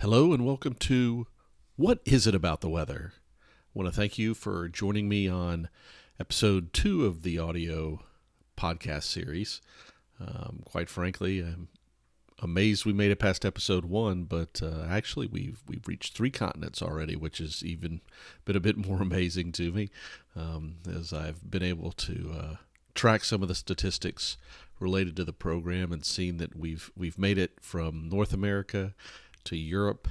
Hello and welcome to What Is It About the Weather? I want to thank you for joining me on episode 2 of the audio podcast series. Quite frankly, I'm amazed we made it past episode 1, but actually we've reached 3 continents already, which has even been a bit more amazing to me as I've been able to track some of the statistics related to the program and seen that we've made it from North America to Europe,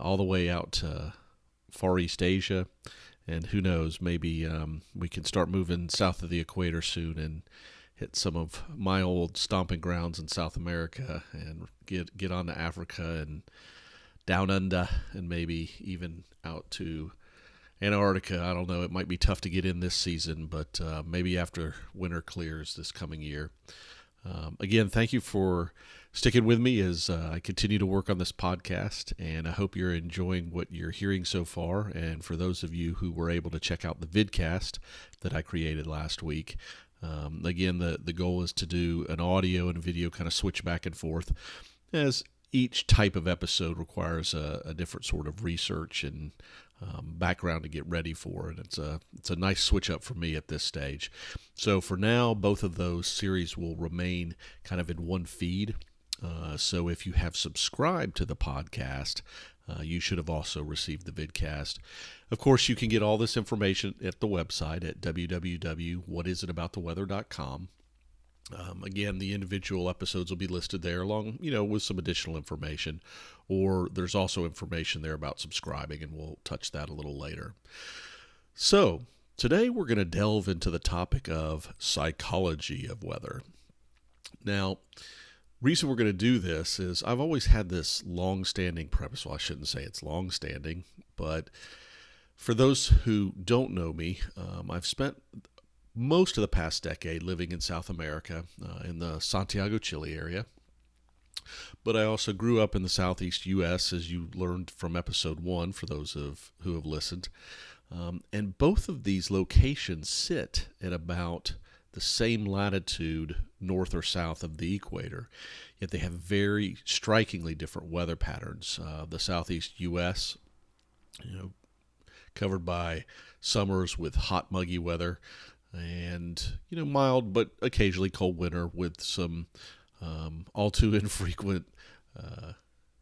all the way out to Far East Asia, and who knows, maybe we can start moving south of the equator soon and hit some of my old stomping grounds in South America and get on to Africa and down under and maybe even out to Antarctica. I don't know, it might be tough to get in this season, but maybe after winter clears this coming year. Again, thank you for sticking with me as I continue to work on this podcast, and I hope you're enjoying what you're hearing so far. And for those of you who were able to check out the vidcast that I created last week, again, the goal is to do an audio and video kind of switch back and forth, as each type of episode requires a different sort of research and background to get ready for it. It's a nice switch up for me at this stage. So for now, both of those series will remain kind of in one feed. So if you have subscribed to the podcast, you should have also received the vidcast. Of course, you can get all this information at the website at www.whatisitabouttheweather.com. Again, the individual episodes will be listed there along, with some additional information, or there's also information there about subscribing, and we'll touch that a little later. So today we're going to delve into the topic of psychology of weather. Now, reason we're going to do this is I've always had this long-standing premise. Well, I shouldn't say it's long-standing, but for those who don't know me, I've spent most of the past decade living in South America, in the Santiago, Chile area. But I also grew up in the southeast U.S., as you learned from episode 1, for those who have listened. And both of these locations sit at about the same latitude north or south of the equator, yet they have very strikingly different weather patterns. The southeast U.S., covered by summers with hot, muggy weather, and mild but occasionally cold winter with some all too infrequent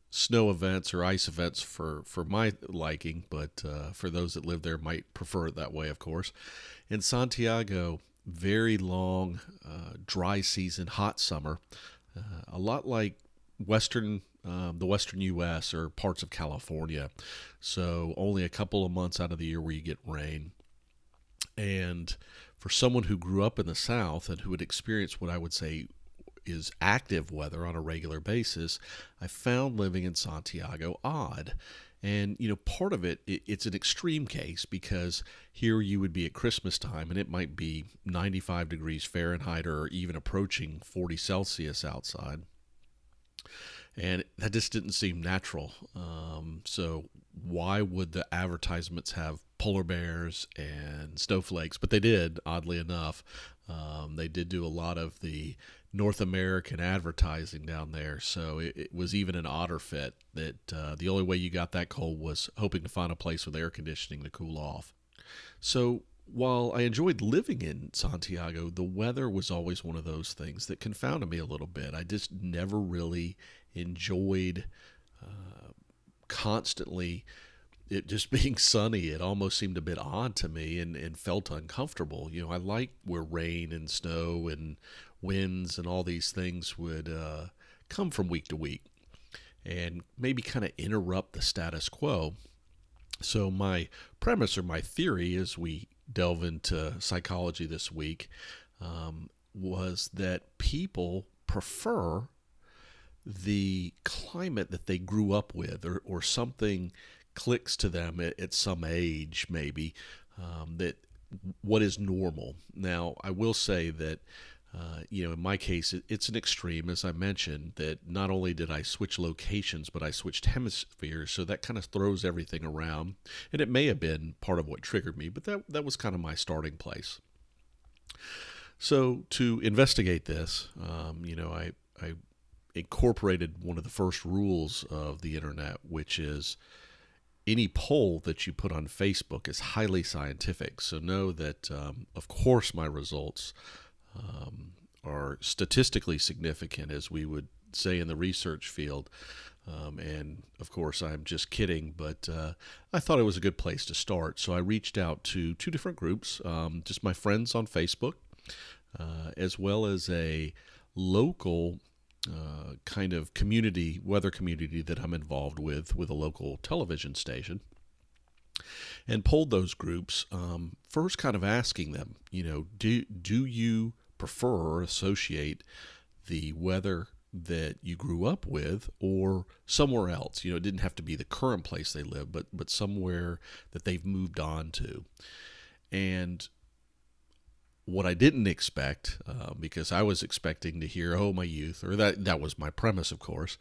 snow events or ice events for my liking, but for those that live there might prefer it that way, of course. In Santiago, very long dry season, hot summer, a lot like the western U.S. or parts of California. So only a couple of months out of the year where you get rain. And for someone who grew up in the South and who would experience what I would say is active weather on a regular basis, I found living in Santiago odd. And, part of it's an extreme case, because here you would be at Christmas time and it might be 95 degrees Fahrenheit or even approaching 40 Celsius outside. And that just didn't seem natural. So why would the advertisements have polar bears and snowflakes? But they did, oddly enough. They did do a lot of the North American advertising down there. So it was even an odder fit that the only way you got that cold was hoping to find a place with air conditioning to cool off. So while I enjoyed living in Santiago, the weather was always one of those things that confounded me a little bit. I just never really enjoyed constantly it just being sunny. It almost seemed a bit odd to me and felt uncomfortable. I like where rain and snow and winds and all these things would come from week to week and maybe kind of interrupt the status quo. So my premise or my theory as we delve into psychology this week was that people prefer the climate that they grew up with, or something clicks to them at some age, maybe, that what is normal. Now, I will say that, in my case, it's an extreme, as I mentioned, that not only did I switch locations, but I switched hemispheres, so that kind of throws everything around. And it may have been part of what triggered me, but that was kind of my starting place. So to investigate this, I incorporated one of the first rules of the internet, which is any poll that you put on Facebook is highly scientific. So know that, of course, my results are statistically significant, as we would say in the research field. And of course, I'm just kidding, but I thought it was a good place to start. So I reached out to two different groups, just my friends on Facebook, as well as a local kind of community, weather community that I'm involved with a local television station, and polled those groups. First, kind of asking them, do you prefer or associate the weather that you grew up with or somewhere else? It didn't have to be the current place they live, but somewhere that they've moved on to. And what I didn't expect, because I was expecting to hear, oh, my youth, or that was my premise, of course,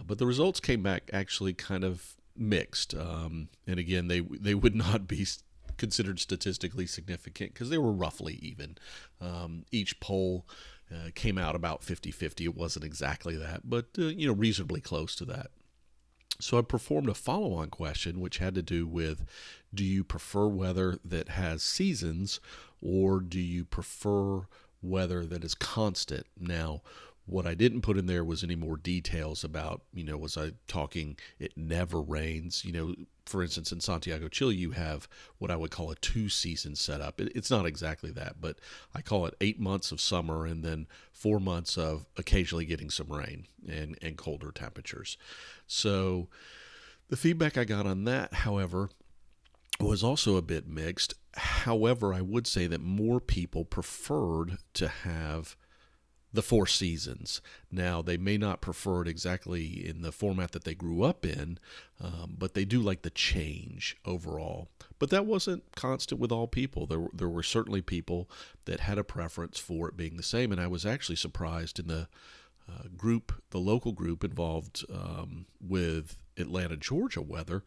but the results came back actually kind of mixed. And again, they would not be considered statistically significant because they were roughly even. Each poll came out about 50-50. It wasn't exactly that, but reasonably close to that. So I performed a follow-on question, which had to do with, do you prefer weather that has seasons, or do you prefer weather that is constant? Now, what I didn't put in there was any more details about, was I talking it never rains? For instance, in Santiago, Chile, you have what I would call a 2-season setup. It's not exactly that, but I call it 8 months of summer and then 4 months of occasionally getting some rain and colder temperatures. So the feedback I got on that, however, was also a bit mixed. However, I would say that more people preferred to have the 4 seasons. Now, they may not prefer it exactly in the format that they grew up in, but they do like the change overall. But that wasn't constant with all people. There were certainly people that had a preference for it being the same, and I was actually surprised in the local group involved with Atlanta, Georgia weather.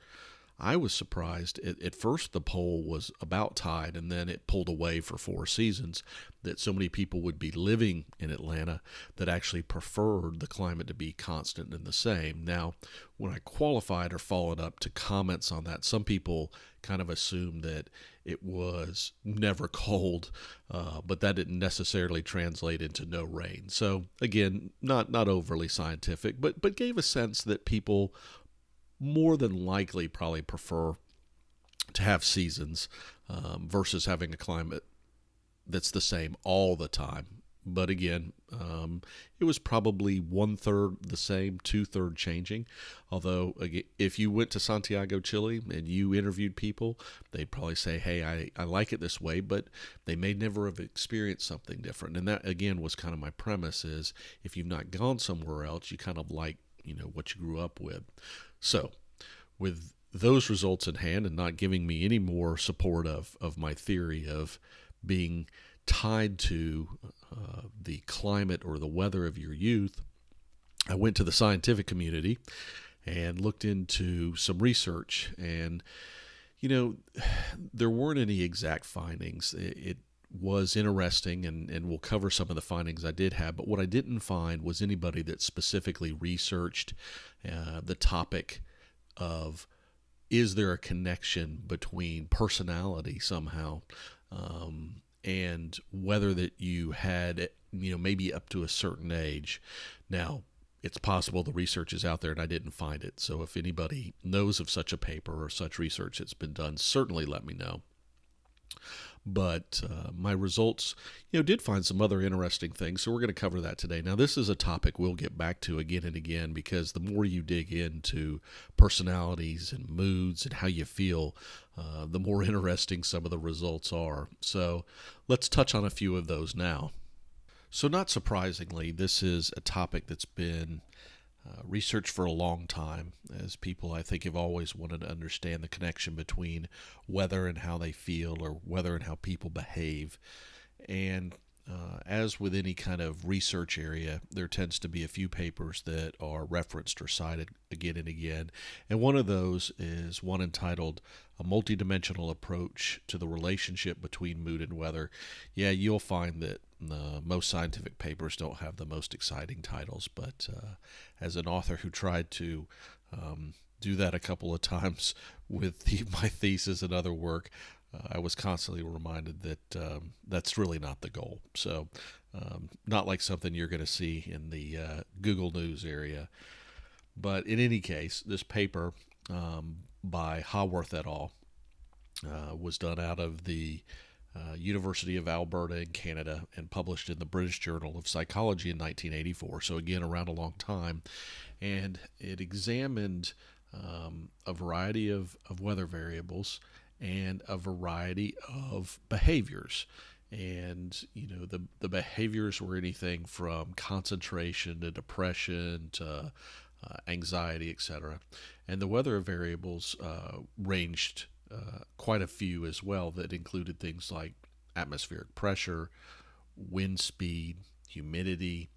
I was surprised. At first, the poll was about tied, and then it pulled away for 4 seasons, that so many people would be living in Atlanta that actually preferred the climate to be constant and the same. Now, when I qualified or followed up to comments on that, some people kind of assumed that it was never cold, but that didn't necessarily translate into no rain. So again, not overly scientific, but gave a sense that people more than likely probably prefer to have seasons versus having a climate that's the same all the time. But again, it was probably 1/3 the same, 2/3 changing. Although, again, if you went to Santiago, Chile, and you interviewed people, they'd probably say, hey, I like it this way, but they may never have experienced something different. And that, again, was kind of my premise, is if you've not gone somewhere else, you kind of like, what you grew up with. So with those results in hand, and not giving me any more support of my theory of being tied to the climate or the weather of your youth, I went to the scientific community and looked into some research. And, there weren't any exact findings. It was interesting, and we'll cover some of the findings I did have. But what I didn't find was anybody that specifically researched the topic of, is there a connection between personality somehow and whether that you had, maybe up to a certain age. Now, it's possible the research is out there and I didn't find it. So if anybody knows of such a paper or such research that's been done, certainly let me know. But my results, did find some other interesting things. So we're going to cover that today. Now, this is a topic we'll get back to again and again, because the more you dig into personalities and moods and how you feel, the more interesting some of the results are. So let's touch on a few of those now. So not surprisingly, this is a topic that's been researched for a long time, as people, I think, have always wanted to understand the connection between weather and how they feel, or weather and how people behave. And as with any kind of research area, there tends to be a few papers that are referenced or cited again and again. And one of those is one entitled "A Multidimensional Approach to the Relationship Between Mood and Weather." Yeah, you'll find that Most scientific papers don't have the most exciting titles, but as an author who tried to do that a couple of times with my thesis and other work, I was constantly reminded that that's really not the goal. So, not like something you're going to see in the Google News area. But in any case, this paper by Haworth et al. Was done out of the University of Alberta in Canada and published in the British Journal of Psychology in 1984. So again, around a long time. And it examined a variety of weather variables and a variety of behaviors. And, the behaviors were anything from concentration to depression to anxiety, etc. And the weather variables ranged quite a few as well, that included things like atmospheric pressure, wind speed, humidity,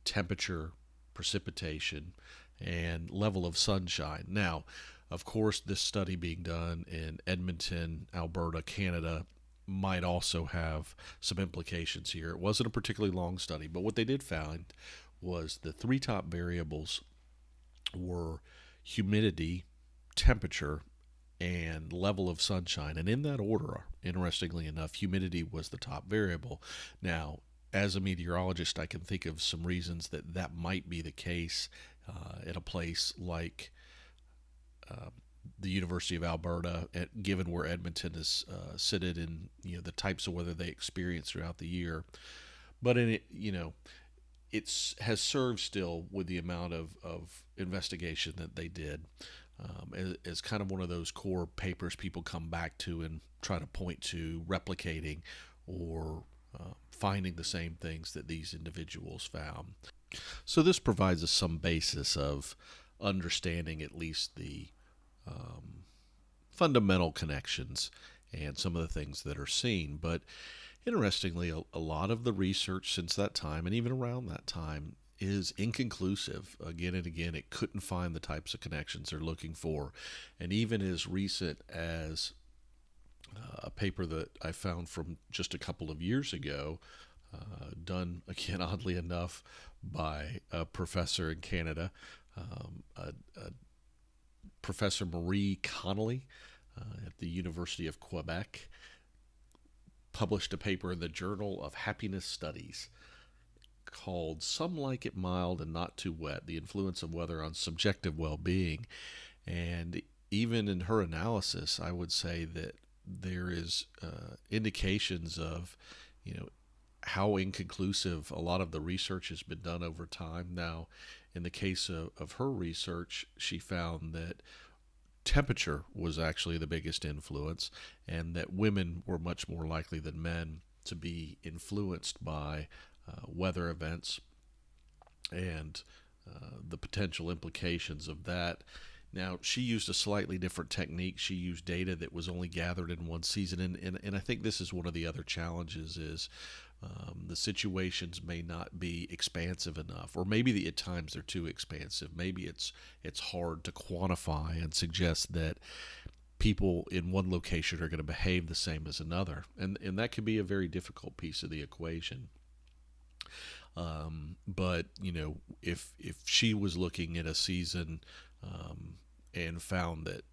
temperature, precipitation, and level of sunshine. Now, of course, this study being done in Edmonton, Alberta, Canada, might also have some implications here. It wasn't a particularly long study, but what they did find was the three top variables were humidity, temperature, and level of sunshine. And in that order, interestingly enough, humidity was the top variable. Now, as a meteorologist, I can think of some reasons that might be the case at a place like the University of Alberta, given where Edmonton is situated and the types of weather they experience throughout the year. But in it, it has served still with the amount of investigation that they did as kind of one of those core papers people come back to and try to point to replicating or finding the same things that these individuals found. So this provides us some basis of understanding at least the fundamental connections and some of the things that are seen. But interestingly, a lot of the research since that time and even around that time is inconclusive. Again and again, it couldn't find the types of connections they're looking for. And even as recent as a paper that I found from just a couple of years ago, done, again, oddly enough, by a professor in Canada, Professor Marie Connolly at the University of Quebec, published a paper in the Journal of Happiness Studies called Some Like It Mild and Not Too Wet, The Influence of Weather on Subjective Well-Being. And even in her analysis, I would say that there is indications of, how inconclusive a lot of the research has been done over time. Now, in the case of her research, she found that temperature was actually the biggest influence, and that women were much more likely than men to be influenced by weather events and the potential implications of that. Now, she used a slightly different technique. She used data that was only gathered in one season, and I think this is one of the other challenges is the situations may not be expansive enough, or maybe at times they're too expansive. Maybe it's hard to quantify and suggest that people in one location are going to behave the same as another, and that could be a very difficult piece of the equation. But if she was looking at a season and found that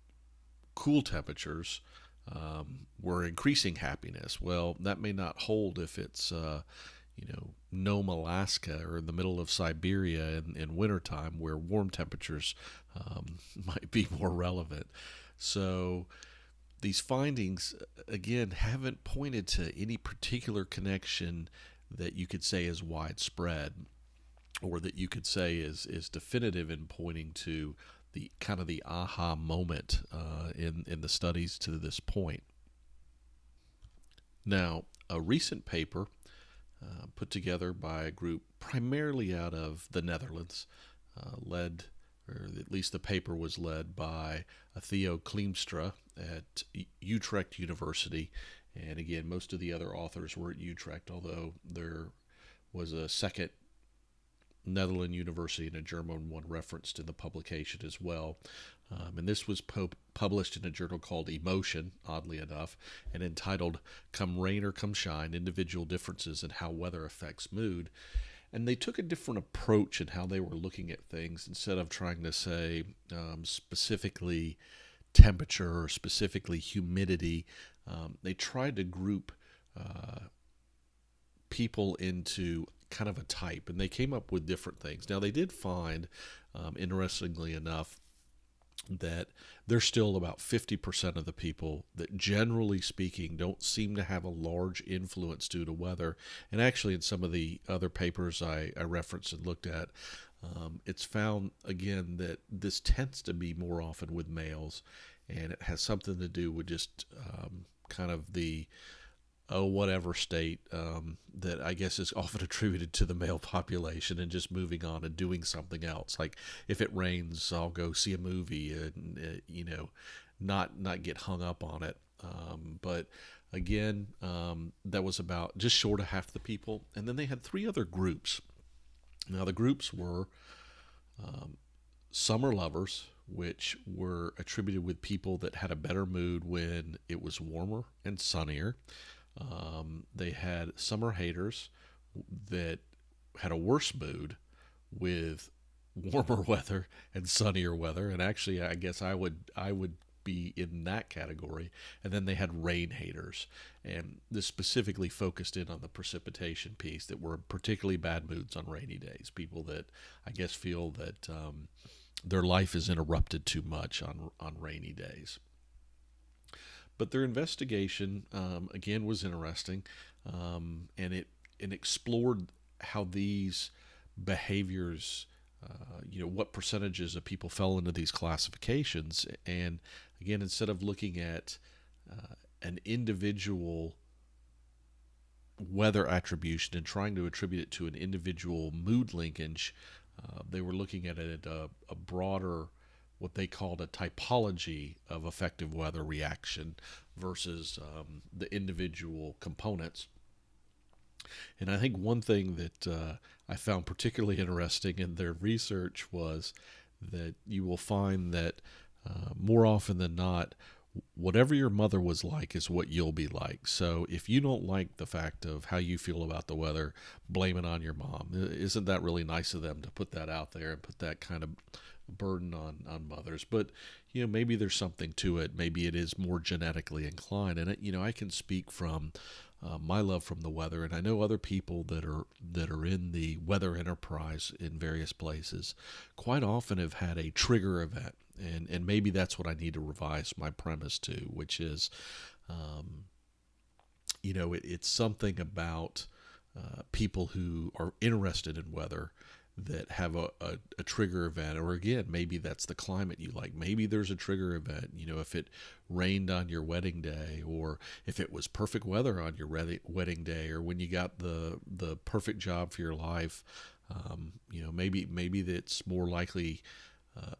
cool temperatures were increasing happiness, well, that may not hold if it's Nome, Alaska, or in the middle of Siberia in wintertime, where warm temperatures might be more relevant. So these findings, again, haven't pointed to any particular connection that you could say is widespread, or that you could say is definitive in pointing to the kind of the aha moment in the studies to this point. Now, a recent paper put together by a group primarily out of the Netherlands, led, or at least the paper was led by Theo Kleemstra at Utrecht University. And again, most of the other authors were at Utrecht, although there was a second Netherlands University and a German one referenced in the publication as well. And this was published in a journal called Emotion, oddly enough, and entitled Come Rain or Come Shine, Individual Differences in How Weather Affects Mood. And they took a different approach in how they were looking at things. Instead of trying to say specifically temperature or specifically humidity, they tried to group people into kind of a type, and they came up with different things. Now, they did find, interestingly enough, that there's still about 50% of the people that, generally speaking, don't seem to have a large influence due to weather. And actually, in some of the other papers I referenced and looked at, it's found, again, that this tends to be more often with males, and it has something to do with just kind of the whatever state that I guess is often attributed to the male population, and just moving on and doing something else. Like, if it rains, I'll go see a movie and not get hung up on it. But again, that was about just short of half the people. And then they had three other groups. Now, the groups were summer lovers, which were attributed with people that had a better mood when it was warmer and sunnier. They had summer haters that had a worse mood with warmer weather and sunnier weather. And actually, I guess I would be in that category. And then they had rain haters. And this specifically focused in on the precipitation piece, that were particularly bad moods on rainy days. People that I guess feel that their life is interrupted too much on rainy days. But their investigation, again, was interesting, and it explored how these behaviors, what percentages of people fell into these classifications. And again, instead of looking at an individual weather attribution and trying to attribute it to an individual mood linkage, they were looking at it at a broader, what they called a typology of effective weather reaction versus the individual components. And I think one thing that I found particularly interesting in their research was that you will find that more often than not, whatever your mother was like is what you'll be like. So if you don't like the fact of how you feel about the weather, blame it on your mom. Isn't that really nice of them to put that out there and put that kind of burden on mothers? But maybe there's something to it. Maybe it is more genetically inclined. And I can speak from my love from the weather, and I know other people that are in the weather enterprise in various places quite often have had a trigger event. And maybe that's what I need to revise my premise to, which is, it's something about people who are interested in weather that have a trigger event. Or again, maybe that's the climate you like. Maybe there's a trigger event, if it rained on your wedding day, or if it was perfect weather on your wedding day, or when you got the perfect job for your life. Maybe that's more likely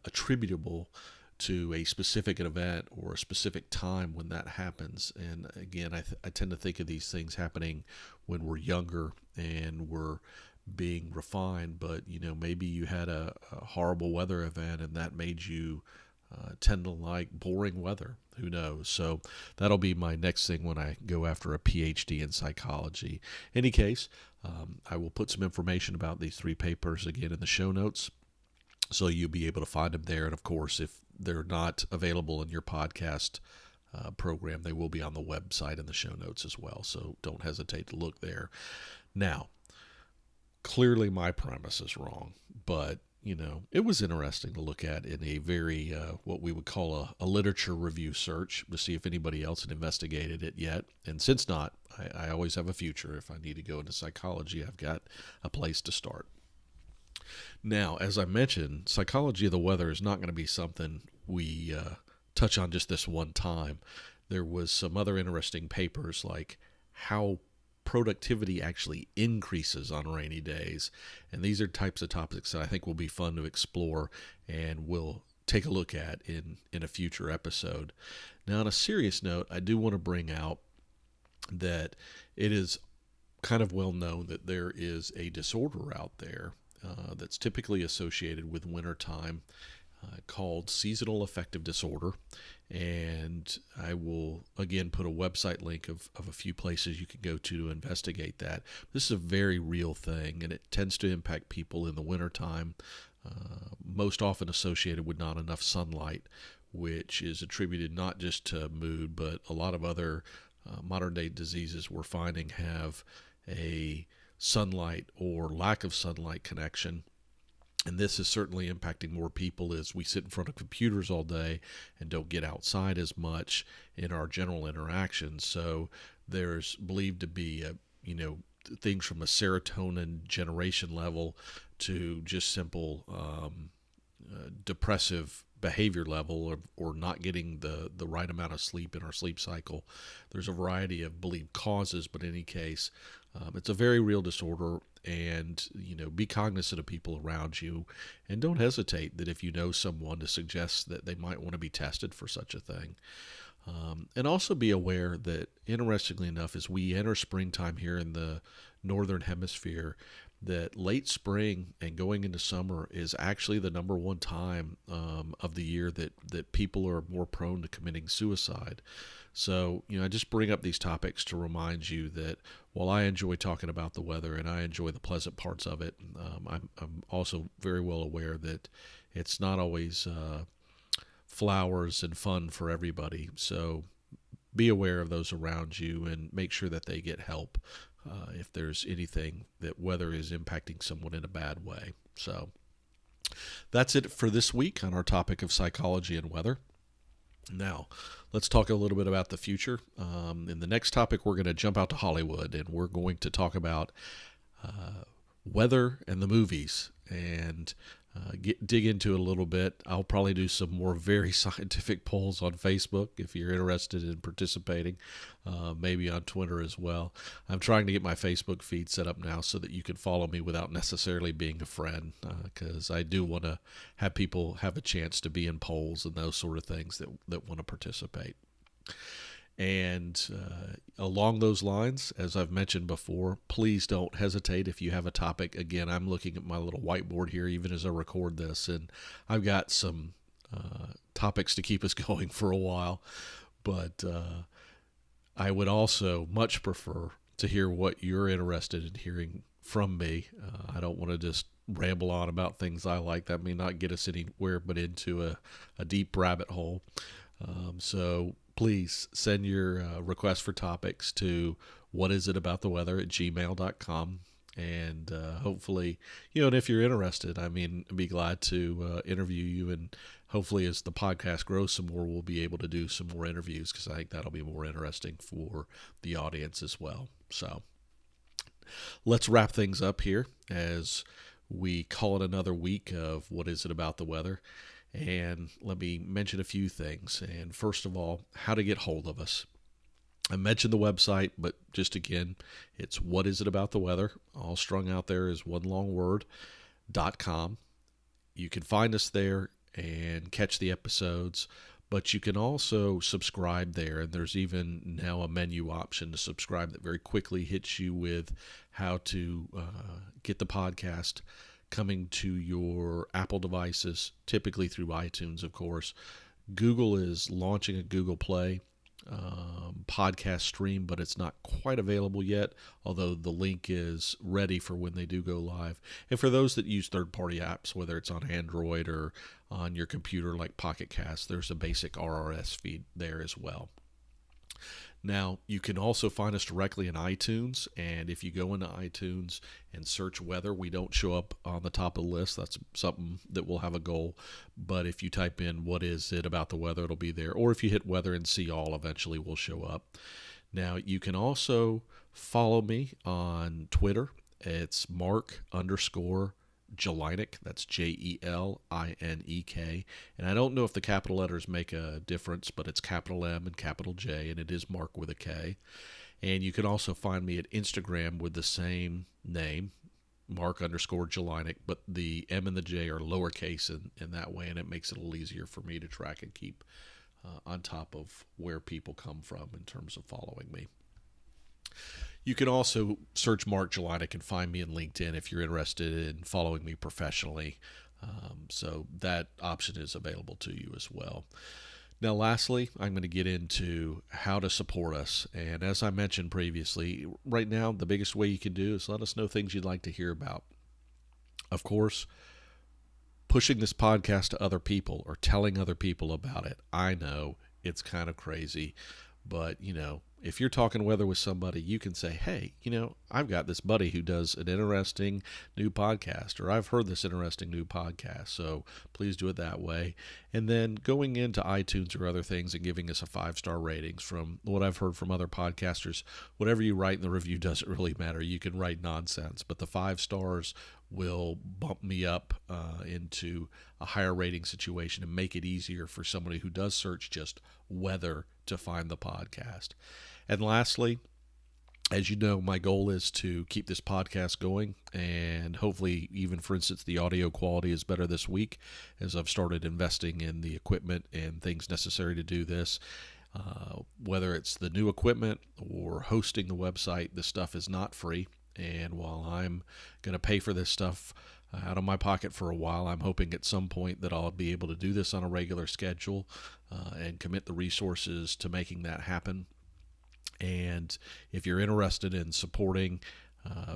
attributable to a specific event or a specific time when that happens. And again, I tend to think of these things happening when we're younger and we're being refined, but maybe you had a horrible weather event and that made you tend to like boring weather. Who knows? So that'll be my next thing when I go after a PhD in psychology. In any case, I will put some information about these three papers again in the show notes, so you'll be able to find them there. And of course, if they're not available in your podcast program, they will be on the website in the show notes as well. So don't hesitate to look there. Now, clearly my premise is wrong, but it was interesting to look at in a very, what we would call a literature review search to see if anybody else had investigated it yet. And since not, I always have a future. If I need to go into psychology, I've got a place to start. Now, as I mentioned, psychology of the weather is not going to be something we touch on just this one time. There was some other interesting papers, like how productivity actually increases on rainy days. And these are types of topics that I think will be fun to explore and we'll take a look at in a future episode. Now, on a serious note, I do want to bring out that it is kind of well known that there is a disorder out there, that's typically associated with wintertime called seasonal affective disorder. And I will, again, put a website link of a few places you can go to investigate that. This is a very real thing, and it tends to impact people in the wintertime, most often associated with not enough sunlight, which is attributed not just to mood, but a lot of other modern day diseases we're finding have a sunlight or lack of sunlight connection. And this is certainly impacting more people as we sit in front of computers all day and don't get outside as much in our general interactions. So there's believed to be things from a serotonin generation level to just simple depressive behavior level, or not getting the right amount of sleep in our sleep cycle. There's a variety of believed causes, but in any case, it's a very real disorder. And be cognizant of people around you, and don't hesitate that if you know someone to suggest that they might want to be tested for such a thing. And also be aware that, interestingly enough, as we enter springtime here in the northern hemisphere, that late spring and going into summer is actually the number one time of the year that people are more prone to committing suicide. So, I just bring up these topics to remind you that while I enjoy talking about the weather and I enjoy the pleasant parts of it, I'm also very well aware that it's not always flowers and fun for everybody. So be aware of those around you and make sure that they get help if there's anything that weather is impacting someone in a bad way. So that's it for this week on our topic of psychology and weather. Now, let's talk a little bit about the future. In the next topic, we're going to jump out to Hollywood, and we're going to talk about weather and the movies, and dig into it a little bit. I'll probably do some more very scientific polls on Facebook if you're interested in participating, maybe on Twitter as well. I'm trying to get my Facebook feed set up now so that you can follow me without necessarily being a friend, because I do want to have people have a chance to be in polls and those sort of things that want to participate. And along those lines, as I've mentioned before, please don't hesitate if you have a topic. Again, I'm looking at my little whiteboard here even as I record this, and I've got some topics to keep us going for a while. But I would also much prefer to hear what you're interested in hearing from me. I don't want to just ramble on about things I like. That may not get us anywhere but into a deep rabbit hole. So please send your requests for topics to whatisabouttheweather@gmail.com. And hopefully, and if you're interested, I'd be glad to interview you. And hopefully as the podcast grows some more, we'll be able to do some more interviews, because I think that'll be more interesting for the audience as well. So let's wrap things up here as we call it another week of What Is It About the Weather? And let me mention a few things. And first of all, how to get hold of us. I mentioned the website, but just again, it's What Is It About the Weather? All strung out there is one long word, .com. You can find us there and catch the episodes, but you can also subscribe there. And there's even now a menu option to subscribe that very quickly hits you with how to get the podcast coming to your Apple devices, typically through iTunes, of course. Google is launching a Google Play podcast stream, but it's not quite available yet, although the link is ready for when they do go live. And for those that use third-party apps, whether it's on Android or on your computer like Pocket Cast, there's a basic RRS feed there as well. Now, you can also find us directly in iTunes, and if you go into iTunes and search weather, we don't show up on the top of the list. That's something that we'll have a goal. But if you type in What Is It About the Weather, it'll be there. Or if you hit weather and see all, eventually we'll show up. Now, you can also follow me on Twitter. It's Mark_Jelinek. That's Jelinek. And I don't know if the capital letters make a difference, but it's capital M and capital J, and it is Mark with a K. And you can also find me at Instagram with the same name, Mark_Jelinek, but the M and the J are lowercase in that way, and it makes it a little easier for me to track and keep on top of where people come from in terms of following me. You can also search Mark Jelinic and find me in LinkedIn if you're interested in following me professionally. So that option is available to you as well. Now, lastly, I'm going to get into how to support us. And as I mentioned previously, right now, the biggest way you can do is let us know things you'd like to hear about. Of course, pushing this podcast to other people or telling other people about it. I know it's kind of crazy, but if you're talking weather with somebody, you can say, hey, I've got this buddy who does an interesting new podcast, or I've heard this interesting new podcast. So please do it that way. And then going into iTunes or other things and giving us a 5-star ratings. From what I've heard from other podcasters, whatever you write in the review doesn't really matter. You can write nonsense, but the 5 stars will bump me up into a higher rating situation and make it easier for somebody who does search just weather to find the podcast. And lastly, as you know, my goal is to keep this podcast going, and hopefully even, for instance, the audio quality is better this week as I've started investing in the equipment and things necessary to do this. Whether it's the new equipment or hosting the website, this stuff is not free. And while I'm going to pay for this stuff out of my pocket for a while, I'm hoping at some point that I'll be able to do this on a regular schedule and commit the resources to making that happen. And if you're interested in supporting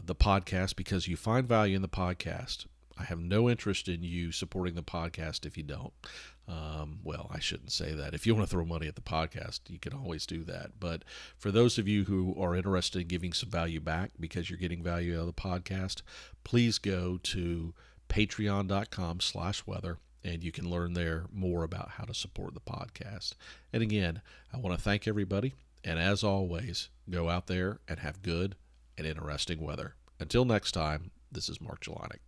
the podcast because you find value in the podcast, I have no interest in you supporting the podcast if you don't. Well, I shouldn't say that. If you want to throw money at the podcast, you can always do that. But for those of you who are interested in giving some value back because you're getting value out of the podcast, please go to patreon.com/weather. And you can learn there more about how to support the podcast. And again, I want to thank everybody. And as always, go out there and have good and interesting weather. Until next time, this is Mark Jelinic.